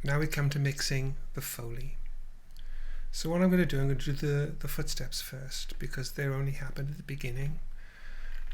Now we come to mixing the Foley. So what I'm going to do, I'm going to do the footsteps first because they only happened at the beginning.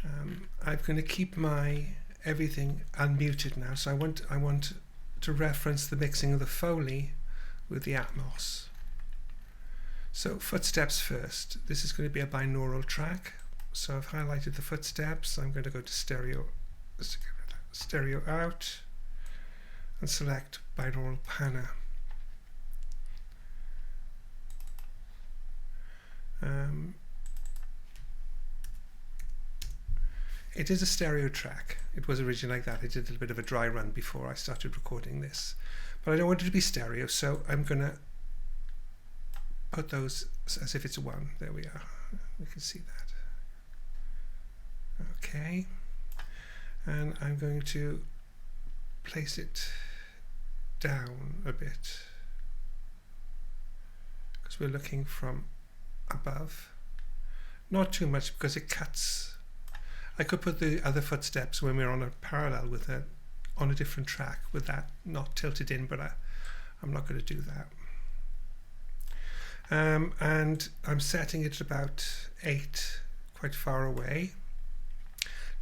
I'm going to keep my everything unmuted now, so I want to reference the mixing of the Foley with the Atmos. So footsteps first. This is going to be a binaural track. So I've highlighted the footsteps. I'm going to go to stereo out and select binaural panner. It is a stereo track. It was originally like that. I did a little bit of a dry run before I started recording this, but I don't want it to be stereo, so I'm going to put those as if it's one. There we are. We can see that. Okay, and I'm going to place it down a bit because we're looking from above. Not too much because it cuts. I could put the other footsteps when we're on a parallel with it on a different track with that not tilted in, but I'm not going to do that. And I'm setting it at about 8, quite far away.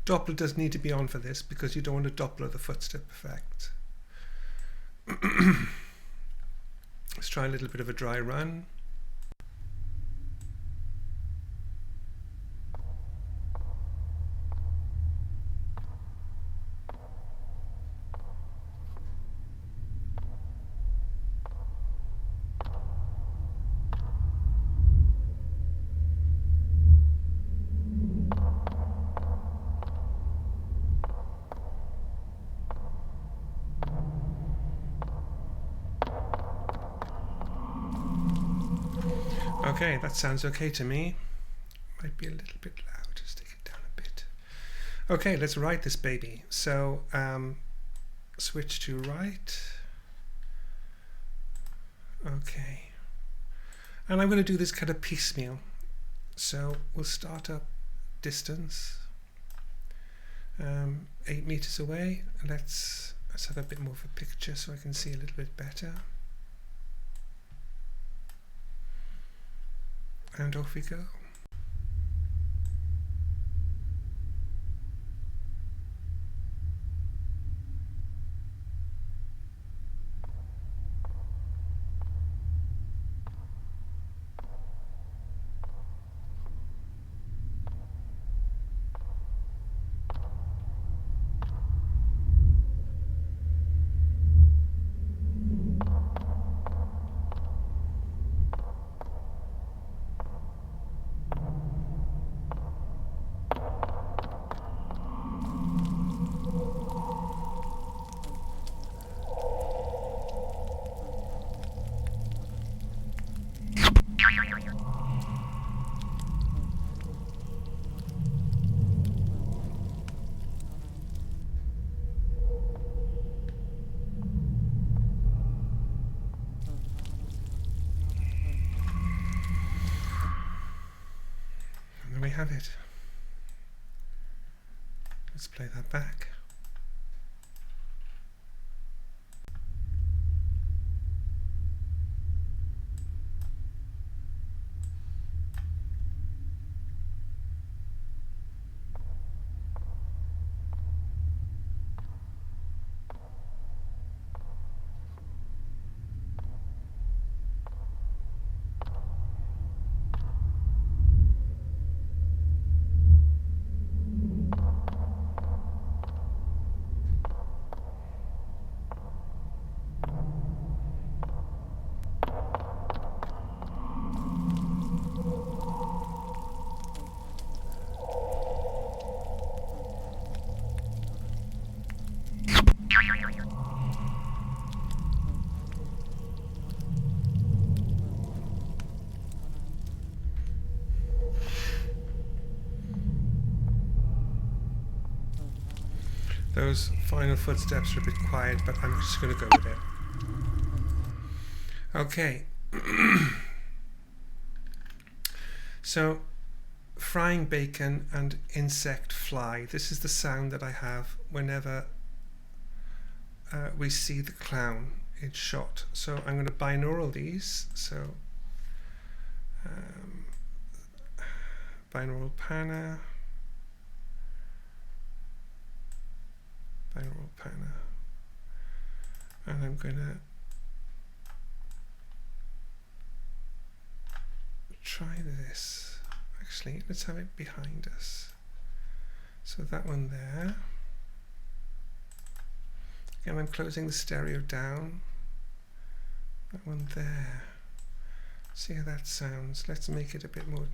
Doppler does need to be on for this because you don't want to Doppler the footstep effect. Let's try a little bit of a dry run. Okay, that sounds okay to me. Might be a little bit loud, just take it down a bit. Okay, let's write this baby. So switch to right. Okay. And I'm going to do this kind of piecemeal. So we'll start up distance. 8 meters away. Let's have a bit more of a picture so I can see a little bit better. And off we go. We have it. Let's play that back. Those final footsteps are a bit quiet, but I'm just going to go with it. Okay. So, frying bacon and insect fly. This is the sound that I have whenever we see the clown it's shot. So I'm going to binaural these. So binaural panner, and I'm going to try this. Actually, let's have it behind us. So that one there. Again, I'm closing the stereo down. That one there. See how that sounds. Let's make it a bit more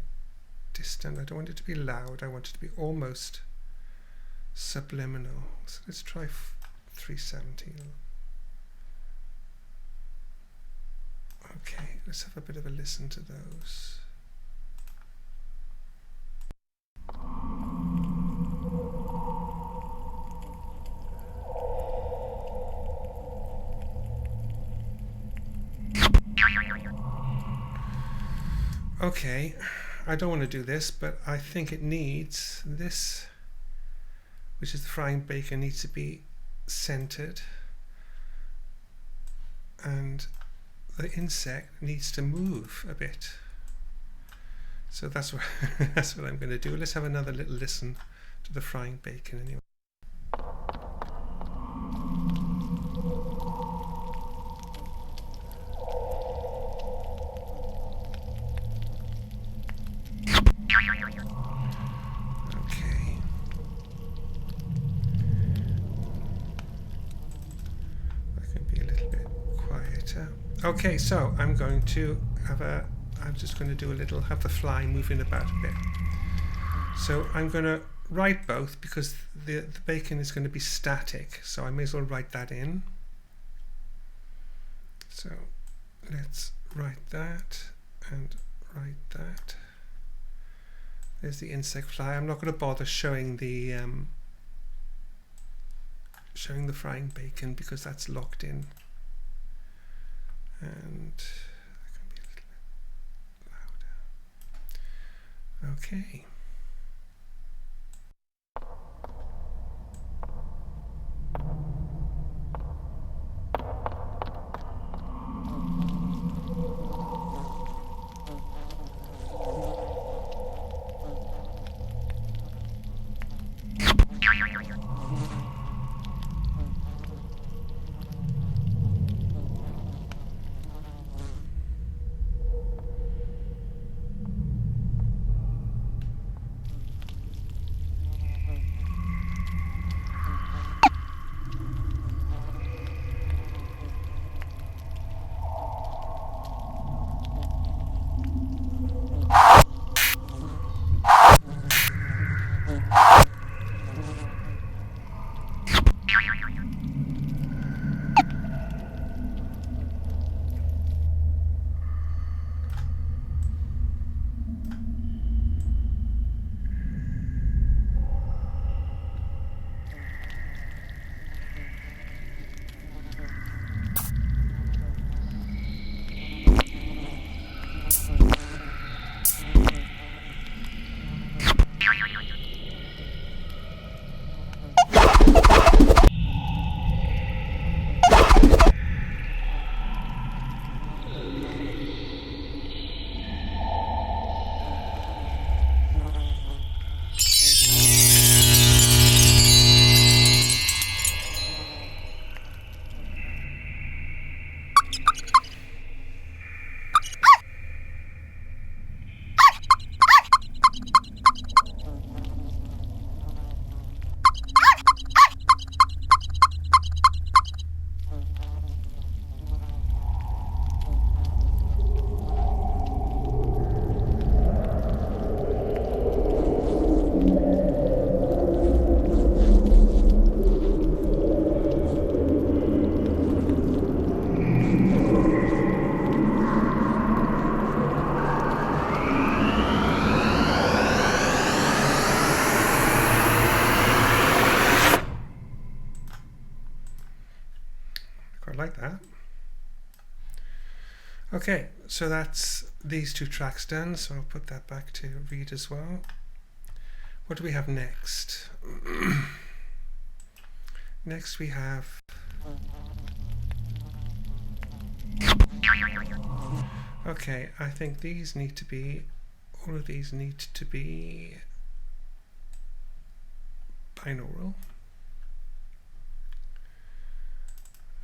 distant. I don't want it to be loud. I want it to be almost subliminal. So let's try 370. Okay, let's have a bit of a listen to those. Okay, I don't want to do this, but I think it needs this, which is the frying bacon, needs to be centered, and the insect needs to move a bit. So that's what that's what I'm going to do. Let's have another little listen to the frying bacon anyway. Okay. That can be a little bit quieter. Okay, so I'm going to I'm just going to do a little, have the fly moving about a bit. So I'm going to write both because the bacon is going to be static, so I may as well write that in. So let's write that and write that. There's the insect fly. I'm not going to bother showing the frying bacon because that's locked in. And that can be a little bit louder. Okay. Like that. Okay, so that's these two tracks done, so I'll put that back to read as well. What do we have next? Next we have Okay, I think these need to be, all of these need to be binaural.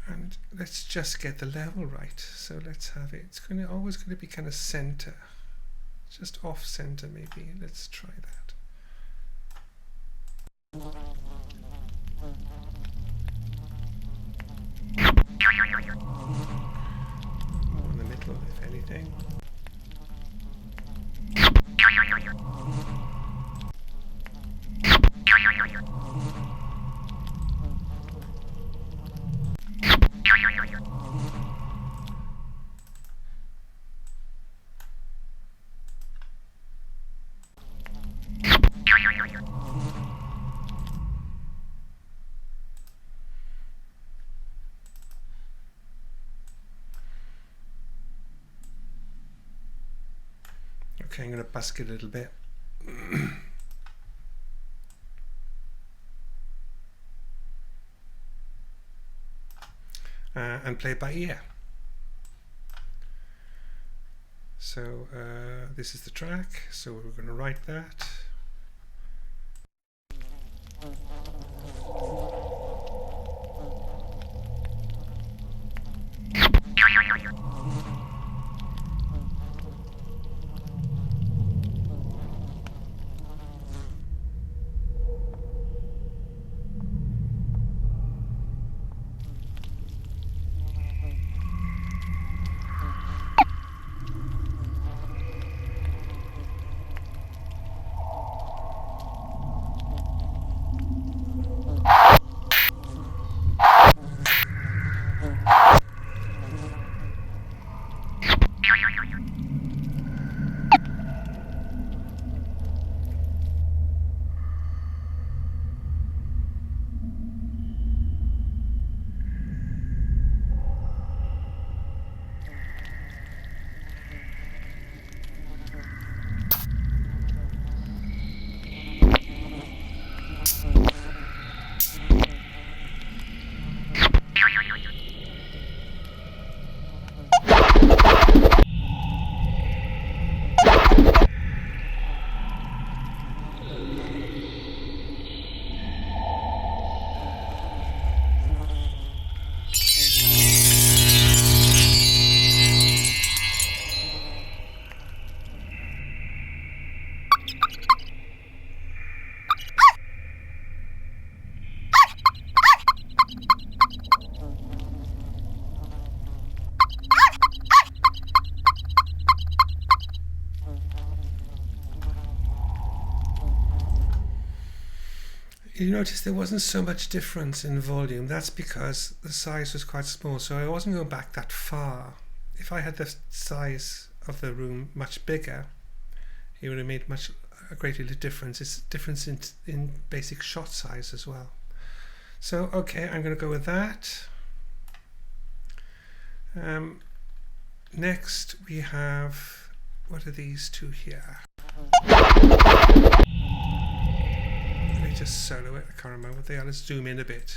And let's just get the level right. So let's have it, it's always going to be kind of center. Just off center maybe. Let's try that. More in the middle, if anything. Okay, I'm going to busk it a little bit. And play it by ear. So this is the track, so we're going to write that. You notice there wasn't so much difference in volume. That's because the size was quite small, so I wasn't going back that far. If I had the size of the room much bigger, it would have made a great deal of difference. It's difference in basic shot size as well. So okay, I'm going to go with that. Next we have, what are these two here? Let me just solo it, I can't remember what they are. Let's zoom in a bit.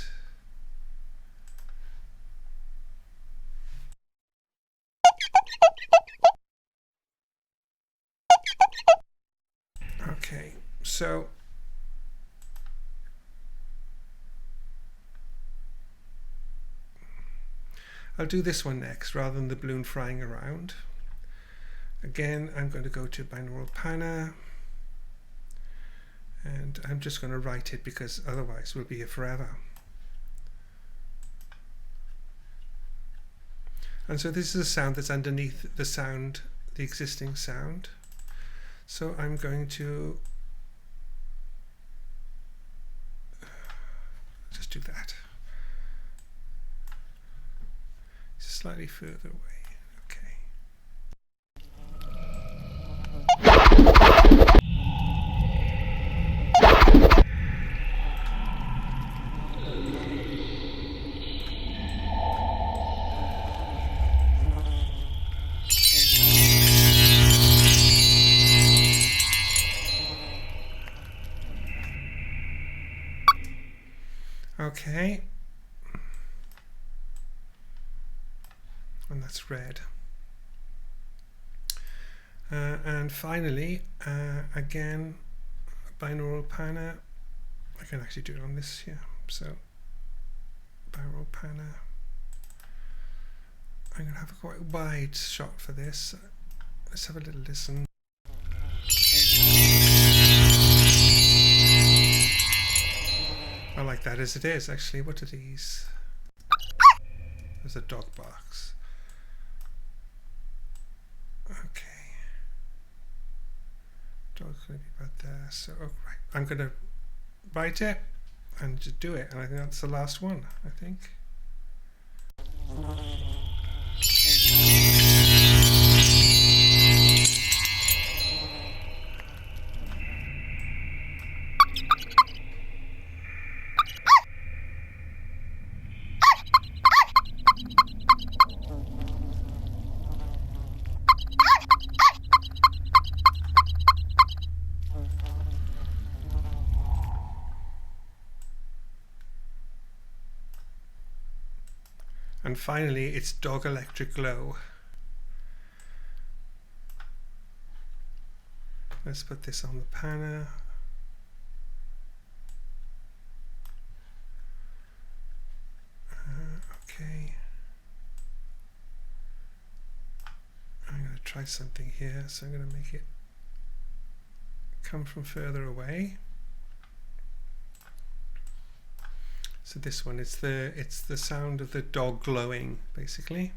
Okay, so I'll do this one next rather than the balloon flying around. Again, I'm going to go to binaural panner. And I'm just going to write it because otherwise we'll be here forever. And so this is a sound that's underneath the sound, the existing sound. So I'm going to just do that. Slightly further away. Okay. Okay. And that's red. And finally, again, binaural panner. I can actually do it on this here. So binaural panner. I'm going to have a quite wide shot for this. Let's have a little listen. I like that as it is, actually. What are these? There's a dog box. Okay. Dog's going to be about there. So, oh, right. I'm going to write it and just do it. And I think that's the last one, I think. And finally, it's Dog Electric Glow. Let's put this on the panner. Okay. I'm going to try something here, so I'm going to make it come from further away. So this one, it's the sound of the dog glowing, basically.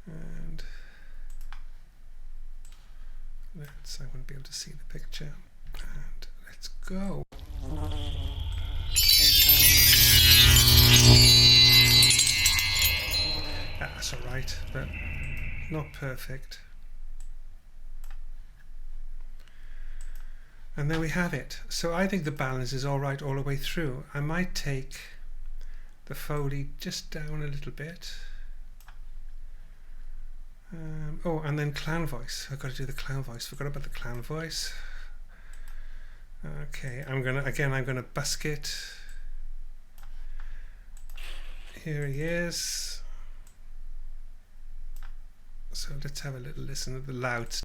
And I want to be able to see the picture. And let's go. That's all right, but not perfect. And there we have it. So I think the balance is all right all the way through. I might take the Foley just down a little bit. Oh, and then clown voice. I've got to do the clown voice. Forgot about the clown voice. Okay, I'm gonna busk it. Here he is. So let's have a little listen to the loud stuff.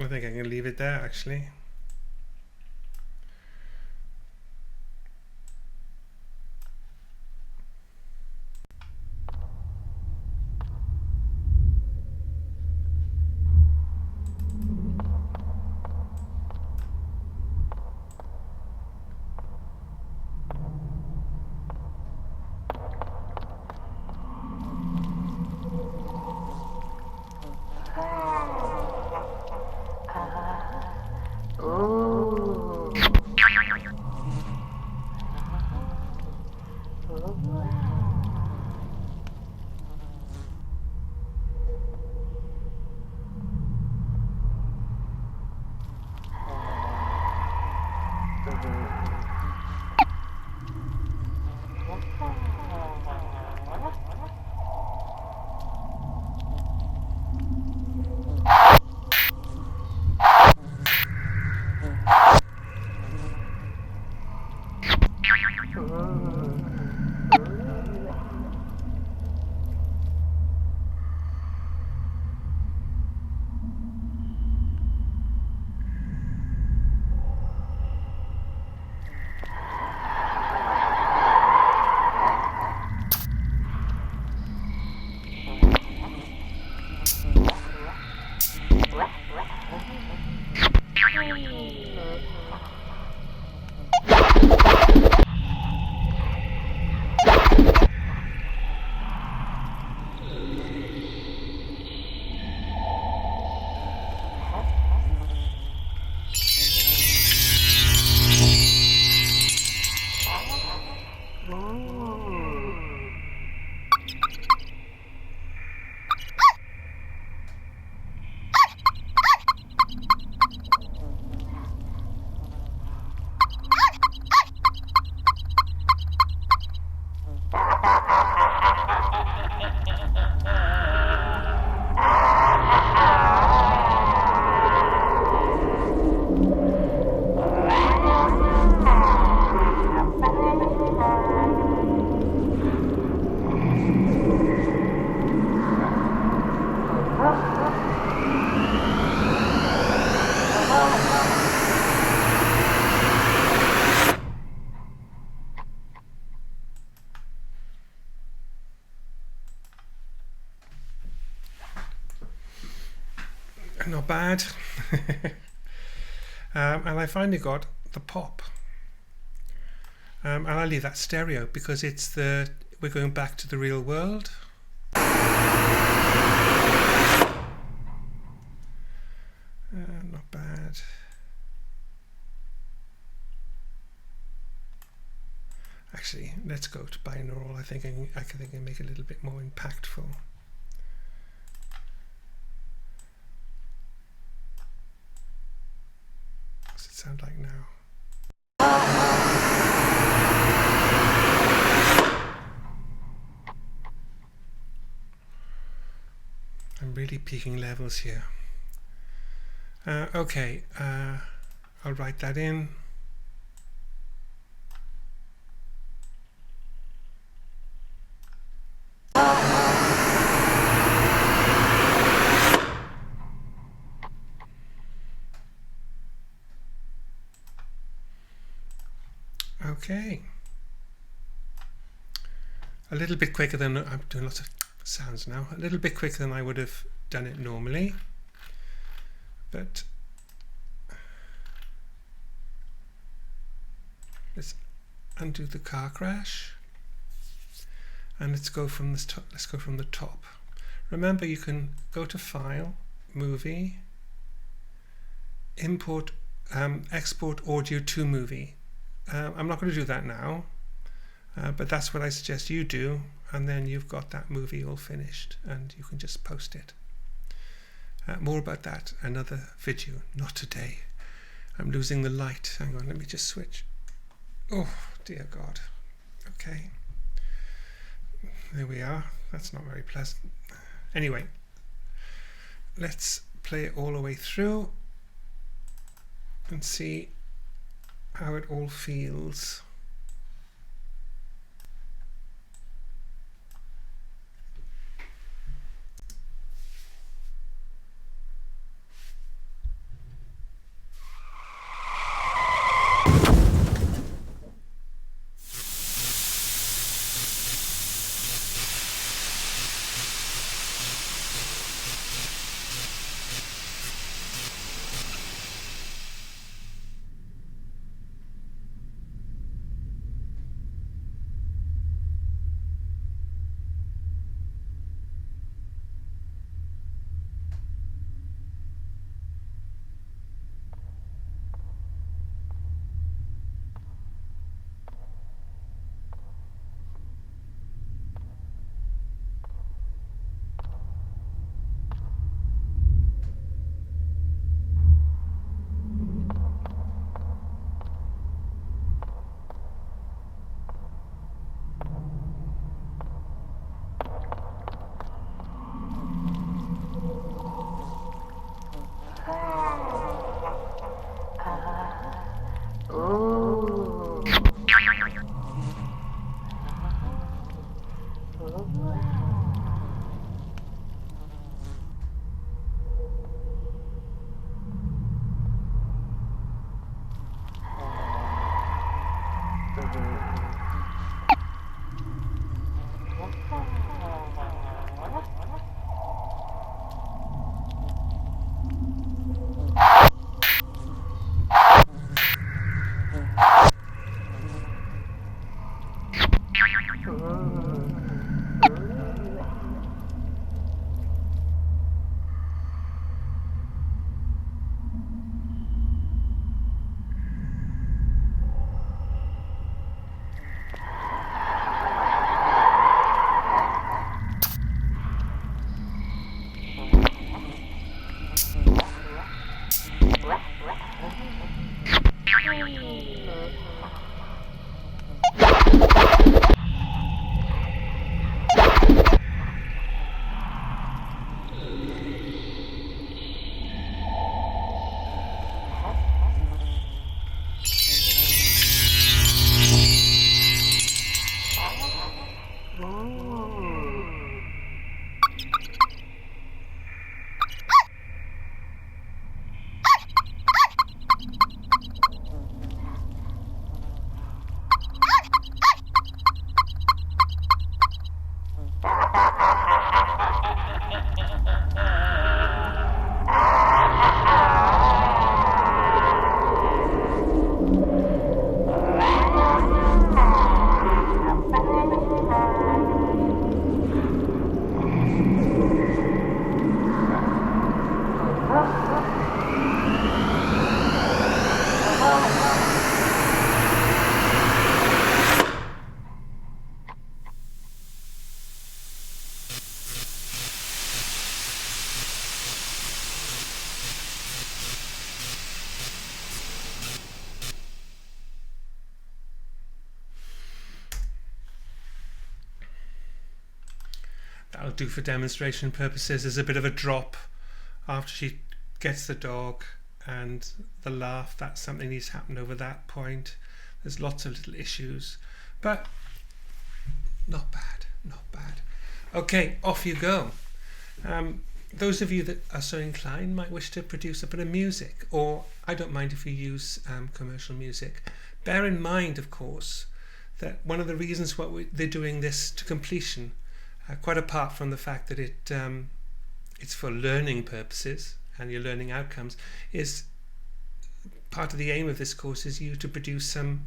I think I can leave it there, actually. Not bad. And I finally got the pop. And I leave that stereo because we're going back to the real world. Not bad. Actually, let's go to binaural. I think I can make it a little bit more impactful. What's it sound like now? I'm really peaking levels here. Okay, I'll write that in. Okay. A little bit quicker than I'm doing lots of sounds now. A little bit quicker than I would have done it normally. But let's undo the car crash. And let's go from this top. Let's go from the top. Remember, you can go to File, Movie, Import, Export Audio to Movie. I'm not going to do that now, but that's what I suggest you do, and then you've got that movie all finished, and you can just post it. More about that another video, not today. I'm losing the light. Hang on, let me just switch. Oh dear God. Okay. There we are. That's not very pleasant. Anyway, let's play it all the way through and see how it all feels. do for demonstration purposes is a bit of a drop after she gets the dog, and the laugh, that's something needs to happen over that point. There's lots of little issues, but not bad, not bad. Okay, off you go. Those of you that are so inclined might wish to produce a bit of music, or I don't mind if you use commercial music. Bear in mind, of course, that one of the reasons they're doing this to completion, quite apart from the fact that it's for learning purposes and your learning outcomes, is part of the aim of this course is you to produce some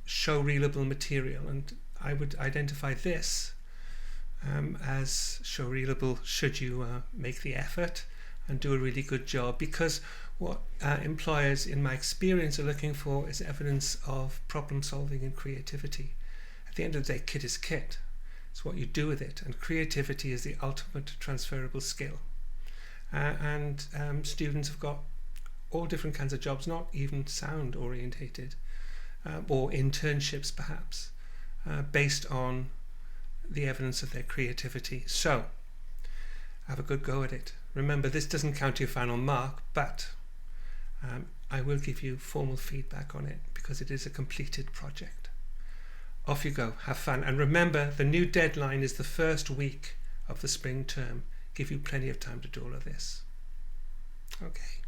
show-reelable material, and I would identify this as show-reelable should you make the effort and do a really good job, because what employers, in my experience, are looking for is evidence of problem solving and creativity. At the end of the day, kit is kit. It's what you do with it, and creativity is the ultimate transferable skill. And students have got all different kinds of jobs, not even sound orientated, or internships perhaps, based on the evidence of their creativity. So have a good go at it. Remember, this doesn't count your final mark, but I will give you formal feedback on it because it is a completed project. Off you go, have fun, and remember, the new deadline is the first week of the spring term. Give you plenty of time to do all of this. Okay.